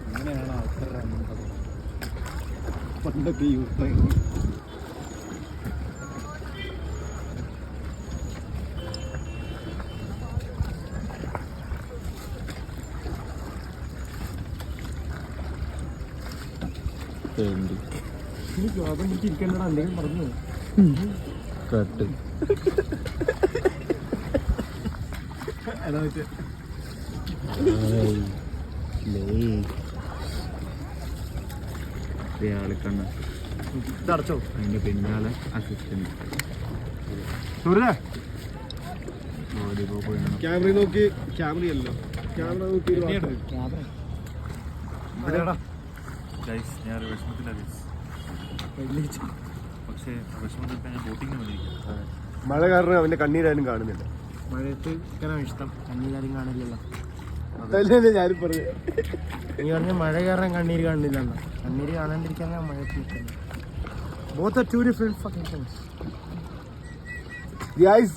അങ്ങനെയാണ് ആൾക്കാരുടെ പണ്ടൊക്കെ യൂസ് ഇരിക്കേണ്ടടാ എന്തെങ്കിലും പറഞ്ഞു കട്ട് അതാ വെച്ച് ആളിക്കണ്ണ ഇതടച്ചോ അതിന്റെ പിന്നാലെ അസിസ്റ്റന്റ് ക്യാമറ നോക്കി ക്യാമറയല്ലോ ക്യാമറ നോക്കി ഞാൻ വിഷമത്തിലാണ് പക്ഷേ വിഷമത്തിൽ ഞാൻ ബോട്ടിങ്ങിന് വന്നിരിക്കും. മഴ കാരണം അവന്റെ കണ്ണീരാരും കാണുന്നില്ല. മഴയത്ത് ഇരിക്കാനാണ് ഇഷ്ടം, കണ്ണീരാരും കാണില്ലല്ലോ. അതല്ലേ ഞാനും പറഞ്ഞു. നീ പറഞ്ഞ മഴ കാരണം കണ്ണീര് കാണില്ല, കണ്ണീര് കാണാണ്ടിരിക്കാനാണ് മഴയത്ത് നിൽക്കുന്നത്. Both are two different fucking things. Guys,